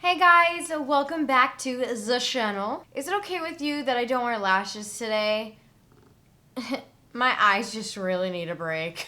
Hey guys, welcome back to the channel. Is it okay with you that I don't wear lashes today? My eyes just really need a break.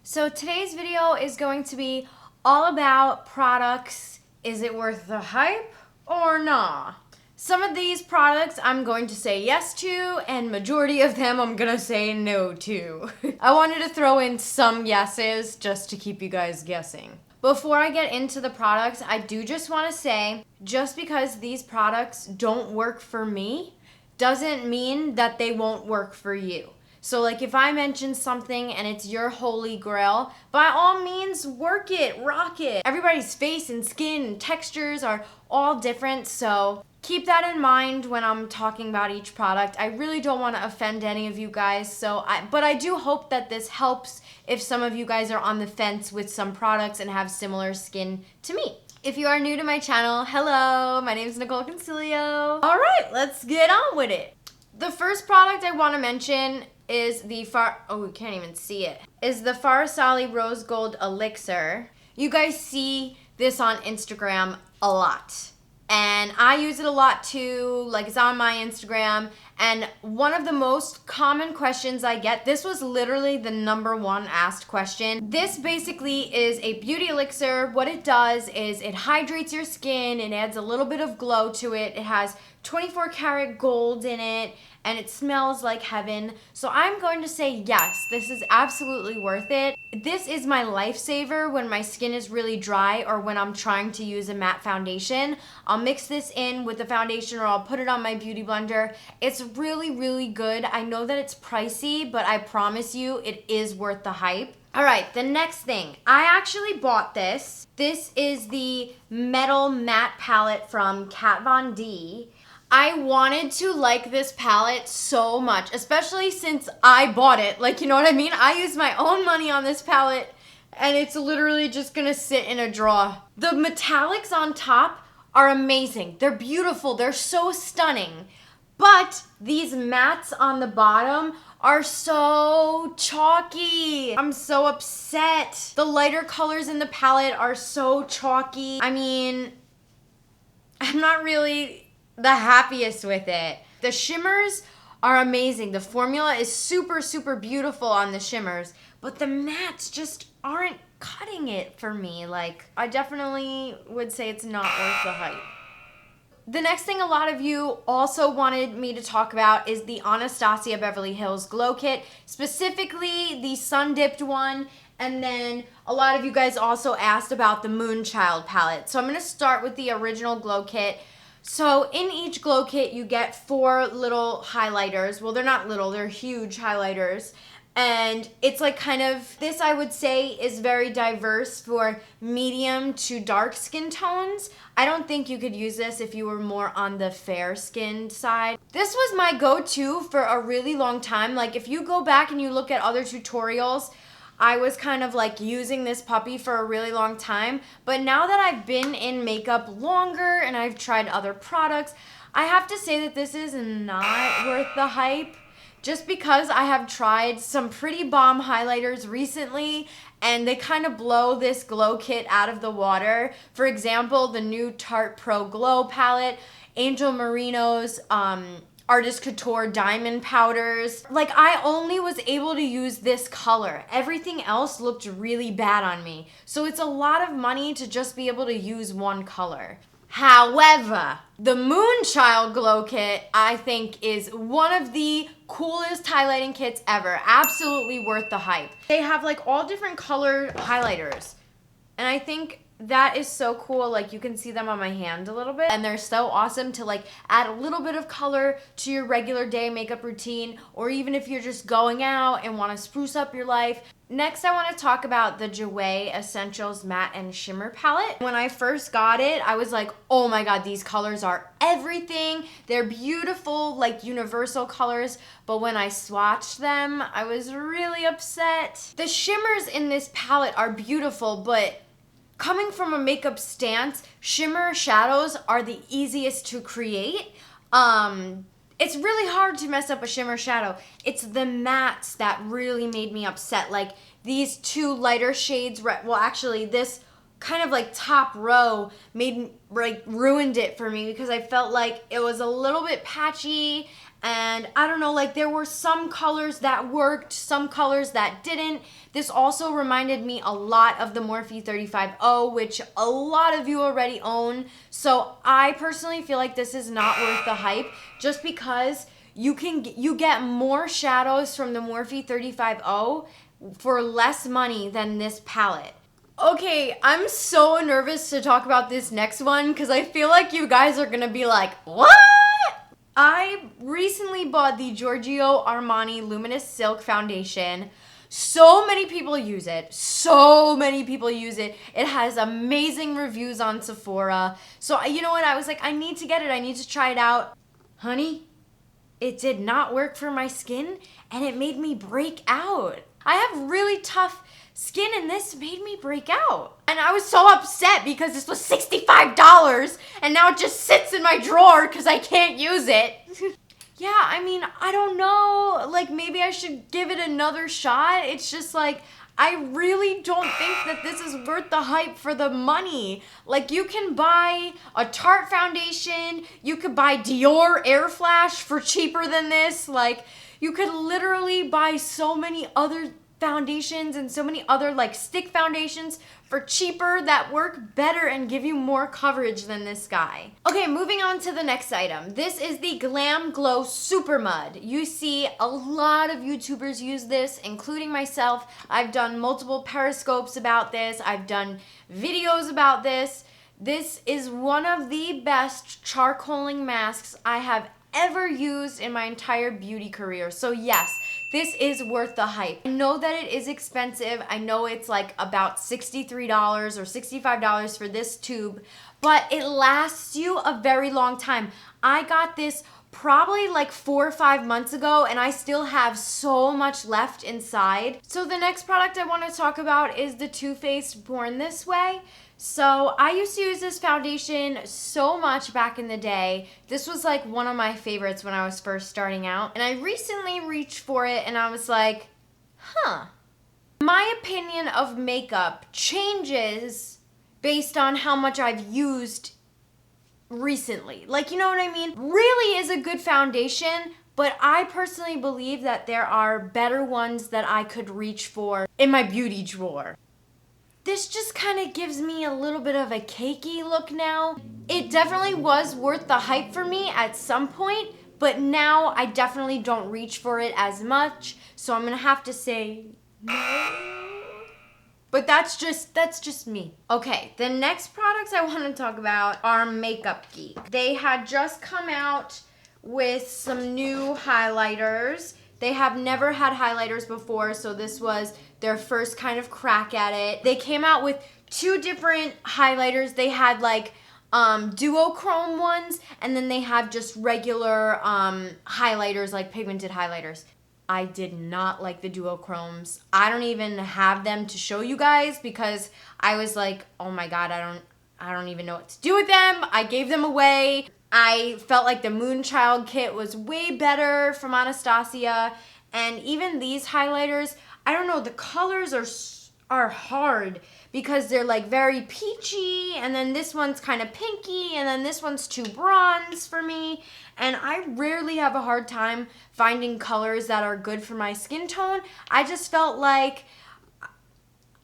So today's video is going to be all about products. Is it worth the hype or nah? Some of these products I'm going to say yes to, and majority of them I'm gonna say no to. I wanted to throw in some yeses just to keep you guys guessing. Before I get into the products, I do just want to say, just because these products don't work for me, doesn't mean that they won't work for you. So like if I mention something and it's your holy grail, by all means work it, rock it. Everybody's face and skin and textures are all different, so keep that in mind when I'm talking about each product. I really don't want to offend any of you guys, but I do hope that this helps if some of you guys are on the fence with some products and have similar skin to me. If you are new to my channel, hello, my name is Nicol Concilio. All right, let's get on with it. The first product I want to mention is the we can't even see it, is the Farasali Rose Gold Elixir. You guys see this on Instagram a lot. And I use it a lot too, like it's on my Instagram. And one of the most common questions I get, this was literally the #1 asked question. This basically is a beauty elixir. What it does is it hydrates your skin, it adds a little bit of glow to it. It has 24 karat gold in it, and it smells like heaven. So I'm going to say yes, this is absolutely worth it. This is my lifesaver when my skin is really dry or when I'm trying to use a matte foundation. I'll mix this in with the foundation or I'll put it on my beauty blender. It's really, really good. I know that it's pricey, but I promise you it is worth the hype. All right, the next thing. I actually bought this. This is the Metal Matte Palette from Kat Von D. I wanted to like this palette so much, especially since I bought it. Like, you know what I mean? I used my own money on this palette, and it's literally just gonna sit in a drawer. The metallics on top are amazing. They're beautiful. They're so stunning. But these mattes on the bottom are so chalky. I'm so upset. The lighter colors in the palette are so chalky. I mean, I'm not really the happiest with it. The shimmers are amazing. The formula is super, super beautiful on the shimmers, but the mattes just aren't cutting it for me. Like, I definitely would say it's not worth the hype. The next thing a lot of you also wanted me to talk about is the Anastasia Beverly Hills Glow Kit, specifically the sun-dipped one. And then a lot of you guys also asked about the Moonchild palette. So I'm going to start with the original Glow Kit. So in each Glow Kit, you get 4 little highlighters. Well, they're not little, they're huge highlighters. And it's like kind of, this I would say is very diverse for medium to dark skin tones. I don't think you could use this if you were more on the fair skinned side. This was my go-to for a really long time. Like if you go back and you look at other tutorials, I was kind of like using this puppy for a really long time. But now that I've been in makeup longer and I've tried other products, I have to say that this is not worth the hype. Just because I have tried some pretty bomb highlighters recently and they kind of blow this Glow Kit out of the water. For example, the new Tarte Pro Glow palette, Angel Merino's Artist Couture diamond powders. Like, I only was able to use this color. Everything else looked really bad on me. So it's a lot of money to just be able to use one color. However, the Moonchild Glow Kit, I think, is one of the coolest highlighting kits ever. Absolutely worth the hype. They have like all different color highlighters. And I think that is so cool. Like, you can see them on my hand a little bit, and they're so awesome to like add a little bit of color to your regular day makeup routine, or even if you're just going out and want to spruce up your life. Next, I want to talk about the Jouer Essentials Matte and Shimmer palette. When I first got it, I was like, oh my god, these colors are everything. They're beautiful, like universal colors, but when I swatched them, I was really upset. The shimmers in this palette are beautiful, but coming from a makeup stance, shimmer shadows are the easiest to create. It's really hard to mess up a shimmer shadow. It's the mattes that really made me upset. Like these 2 lighter shades, well actually this kind of like top row ruined it for me because I felt like it was a little bit patchy, and I don't know, like there were some colors that worked, some colors that didn't. This also reminded me a lot of the Morphe 35O, which a lot of you already own. So I personally feel like this is not worth the hype, just because you get more shadows from the Morphe 35O for less money than this palette. Okay, I'm so nervous to talk about this next one because I feel like you guys are gonna be like, what? I recently bought the Giorgio Armani Luminous Silk Foundation. So many people use it. So many people use it. It has amazing reviews on Sephora. So you know what? I was like, I need to get it. I need to try it out. Honey, it did not work for my skin and it made me break out. I have really tough skin and this made me break out. And I was so upset because this was $65 and now it just sits in my drawer because I can't use it. Yeah, I mean, I don't know. Like, maybe I should give it another shot. It's just like, I really don't think that this is worth the hype for the money. Like, you can buy a Tarte foundation. You could buy Dior Air Flash for cheaper than this. Like, you could literally buy so many other foundations and so many other like stick foundations for cheaper that work better and give you more coverage than this guy. Okay, moving on to the next item. This is the Glam Glow Super Mud. You see a lot of YouTubers use this, including myself. I've done multiple periscopes about this. I've done videos about this. This is one of the best charcoaling masks I have ever used in my entire beauty career. So yes, this is worth the hype. I know that it is expensive. I know it's like about $63 or $65 for this tube, but it lasts you a very long time. I got this probably like 4 or 5 months ago and I still have so much left inside. So the next product I want to talk about is the Too Faced Born This Way. So I used to use this foundation so much back in the day. This was like one of my favorites when I was first starting out. And I recently reached for it and I was like, huh. My opinion of makeup changes based on how much I've used recently. Like, you know what I mean? Really is a good foundation, but I personally believe that there are better ones that I could reach for in my beauty drawer. This just kind of gives me a little bit of a cakey look now. It definitely was worth the hype for me at some point, but now I definitely don't reach for it as much, so I'm gonna have to say no. But that's just me. Okay, the next products I want to talk about are Makeup Geek. They had just come out with some new highlighters. They have never had highlighters before, so this was their first kind of crack at it. They came out with 2 different highlighters. They had like duochrome ones, and then they have just regular highlighters, like pigmented highlighters. I did not like the duochromes. I don't even have them to show you guys because I was like, oh my god, I don't even know what to do with them. I gave them away. I felt like the Moonchild kit was way better from Anastasia, and even these highlighters, I don't know, the colors are hard because they're like very peachy, and then this one's kind of pinky, and then this one's too bronze for me, and I rarely have a hard time finding colors that are good for my skin tone. I just felt like,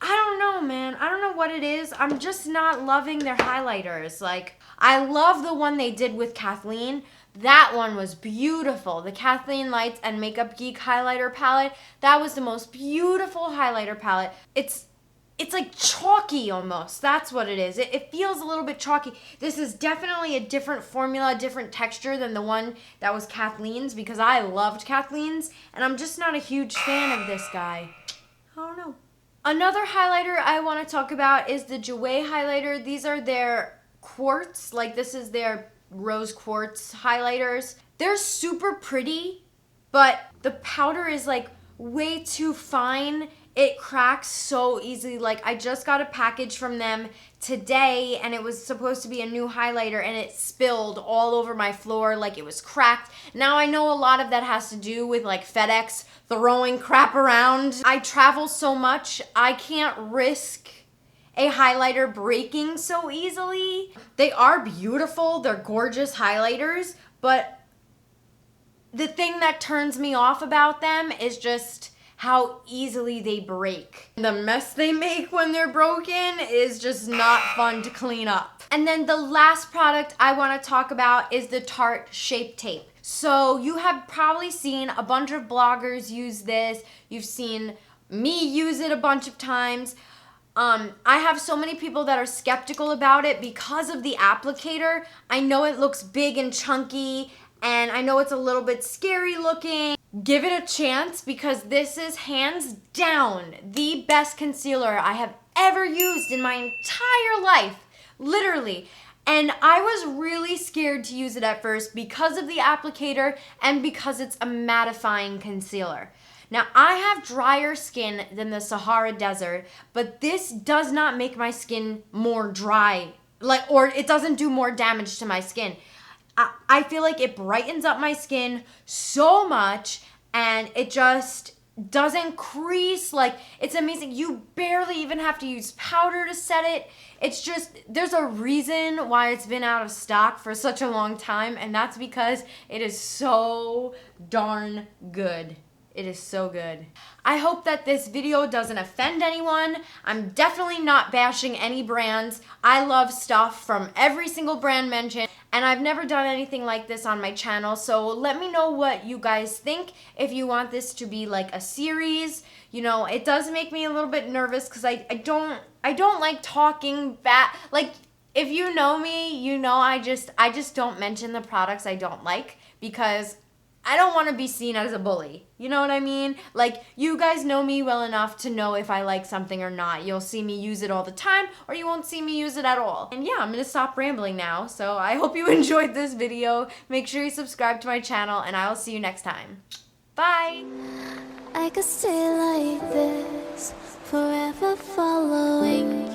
I don't know, man. I don't know what it is. I'm just not loving their highlighters. Like, I love the one they did with Kathleen. That one was beautiful. The Kathleen Lights and Makeup Geek highlighter palette. That was the most beautiful highlighter palette. It's like chalky almost. That's what it is. It feels a little bit chalky. This is definitely a different formula, different texture than the one that was Kathleen's, because I loved Kathleen's, and I'm just not a huge fan of this guy. I don't know. Another highlighter I want to talk about is the Jouer highlighter. These are their quartz, like this is their rose quartz highlighters. They're super pretty, but the powder is like way too fine. It cracks so easily. Like, I just got a package from them today and it was supposed to be a new highlighter and it spilled all over my floor, like it was cracked. Now I know a lot of that has to do with like FedEx throwing crap around. I travel so much, I can't risk a highlighter breaking so easily. They are beautiful, they're gorgeous highlighters, but the thing that turns me off about them is just how easily they break. The mess they make when they're broken is just not fun to clean up. And then the last product I want to talk about is the Tarte Shape Tape. So you have probably seen a bunch of bloggers use this. You've seen me use it a bunch of times. I have so many people that are skeptical about it because of the applicator. I know it looks big and chunky, and I know it's a little bit scary looking. Give it a chance because this is hands down the best concealer I have ever used in my entire life, literally. And I was really scared to use it at first because of the applicator and because it's a mattifying concealer. Now, I have drier skin than the Sahara Desert, but this does not make my skin more dry, or it doesn't do more damage to my skin. I feel like it brightens up my skin so much, and it just doesn't crease. Like, it's amazing. You barely even have to use powder to set it. It's just, there's a reason why it's been out of stock for such a long time, and that's because it is so darn good. It is so good. I hope that this video doesn't offend anyone. I'm definitely not bashing any brands. I love stuff from every single brand mentioned, and I've never done anything like this on my channel, so let me know what you guys think. If you want this to be like a series, you know, it does make me a little bit nervous because I don't like talking bad. Like, if you know me, you know I just don't mention the products I don't like because I don't want to be seen as a bully. You know what I mean? Like, you guys know me well enough to know if I like something or not. You'll see me use it all the time, or you won't see me use it at all. And yeah, I'm going to stop rambling now. So I hope you enjoyed this video. Make sure you subscribe to my channel, and I will see you next time. Bye! I could stay like this, forever following